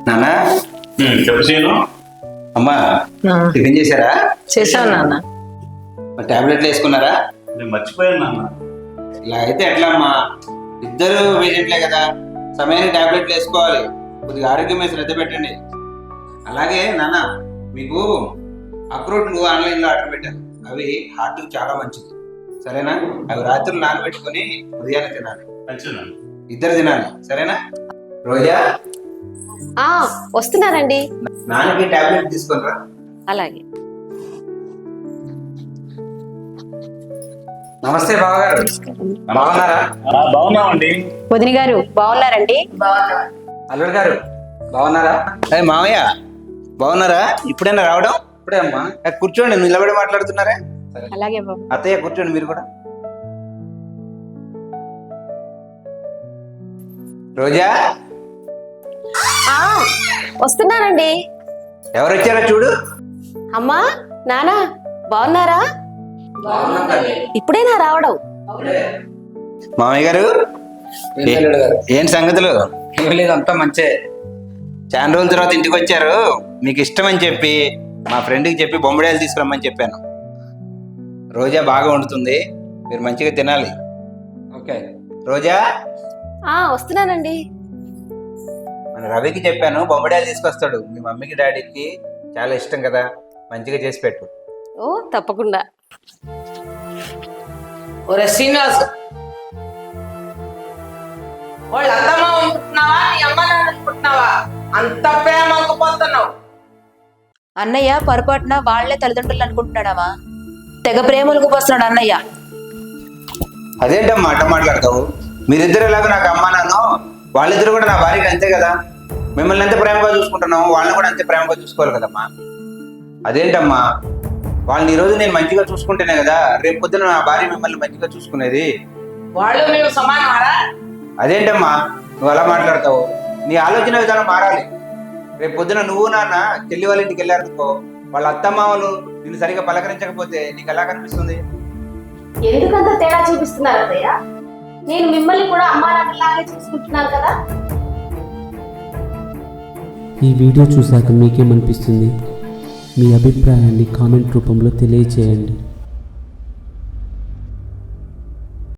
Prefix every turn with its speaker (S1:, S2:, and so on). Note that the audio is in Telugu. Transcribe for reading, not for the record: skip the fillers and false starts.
S1: నానా
S2: చెప్పు సీను.
S1: అమ్మా టిఫిన్ చేశారా?
S3: చేశాను నాన్న.
S1: టాబ్లెట్లు వేసుకున్నారా?
S2: నేను మర్చిపోయాను నాన్న.
S1: ఇలా అయితే ఎట్లా అమ్మా? ఇద్దరు పేషెంట్లే కదా, సమయానికి టాబ్లెట్లు వేసుకోవాలి. కొద్దిగా ఆరోగ్యం మీద శ్రద్ధ పెట్టండి. అలాగే నాన్న, మీకు అక్రోట్లు ఆన్లైన్లో ఆర్డర్ పెట్టాను. అవి హార్ట్కి చాలా మంచిది, సరేనా? అవి రాత్రులు నానబెట్టుకొని ఉదయాన్నే తినాలి.
S2: మంచిది నాన్న.
S1: ఇద్దరు తినాలి, సరేనా? రోజా,
S3: వస్తున్నానండి.
S1: నాన్నకి టాబ్లెట్ తీసుకునిరా.
S3: అలాగే.
S1: నమస్తే బావగారు, బాగున్నారా?
S2: బాగున్నామండి.
S3: వదిన గారు బాగున్నారండి?
S1: అల్లుడు గారు బాగున్నారా? అదే మామయ్య బాగున్నారా? ఇప్పుడైనా రావడం? ఇప్పుడే అమ్మా. కూర్చోండి, నిలబడి మాట్లాడుతున్నారా?
S3: అలాగే బాబు.
S1: అత్తయ్య కూర్చోండి మీరు కూడా. రోజా,
S3: వస్తున్నానండి.
S1: ఎవరు వచ్చారో చూడు.
S3: అమ్మా, నానా బాగున్నారా? ఇప్పుడేనా రావడం?
S1: మామయ్య గారు, ఏం సంగతులు?
S4: ఏం లేదు, అంతా మంచే.
S1: చాలా రోజుల తర్వాత ఇంటికి వచ్చారు. మీకు ఇష్టం అని చెప్పి మా ఫ్రెండ్కి చెప్పి బొమ్మడాయలు తీసుకురమ్మని చెప్పాను. రోజా బాగా వండుతుంది, మీరు మంచిగా తినాలి.
S4: ఓకే
S1: రోజా,
S3: వస్తున్నానండి.
S1: మన రవికి చెప్పాను బొమ్మడాయలు తీసుకొస్తాడు. మీ మమ్మీకి డాడీకి చాలా ఇష్టం కదా, మంచిగా చేసి పెట్టు.
S3: ఓ తప్పకుండా.
S5: ఒరే శ్రీనివాస్, వాళ్ళు అత్తమ్మ అనుకుంటున్నావా నీ అమ్మ నాన్న అనుకుంటున్నావా? అంత ప్రేమ అనుకుపోతున్నావు.
S6: అన్నయ్య పొరపాటున వాళ్లే తల్లిదండ్రులు అనుకుంటున్నాడమ్మా. తెగ ప్రేమలకు పోస్తున్నాడు అన్నయ్య.
S1: అదేంటమ్మా అట్ట మాట్లాడతావు? మీరిద్దరు ఎలాగో నాకు అమ్మా నాన్న, వాళ్ళిద్దరు కూడా నా భార్యకి అంతే కదా. మిమ్మల్ని ఎంత ప్రేమగా చూసుకుంటున్నావు, వాళ్ళని కూడా అంతే ప్రేమగా చూసుకోవాలి కదమ్మా. అదేంటమ్మా, వాళ్ళని ఈరోజు నేను మంచిగా చూసుకుంటేనే కదా రేపు పొద్దున నా భార్య మిమ్మల్ని మంచిగా చూసుకునేది.
S5: వాళ్ళు మేము సమానమారా?
S1: అదేంటమ్మా నువ్వు అలా మాట్లాడతావు? నీ ఆలోచన విధానం మారాలి. రేపు పొద్దున నువ్వు నాన్న చెల్లి వాళ్ళ ఇంటికి వెళ్ళారనుకో, వాళ్ళ అత్తమ్మావలు నిన్ను సరిగా పలకరించకపోతే నీకు ఎలా కనిపిస్తుంది?
S3: ఎందుకంత తేడా చూపిస్తున్నారు అత్తయ్య? నేను మిమ్మల్ని కూడా అమ్మా నాన్నలాగే చూసుకుంటున్నాను కదా.
S7: ఈ వీడియో చూశాక మీకేమనిపిస్తుంది? మీ అభిప్రాయాన్ని కామెంట్ రూపంలో తెలియజేయండి.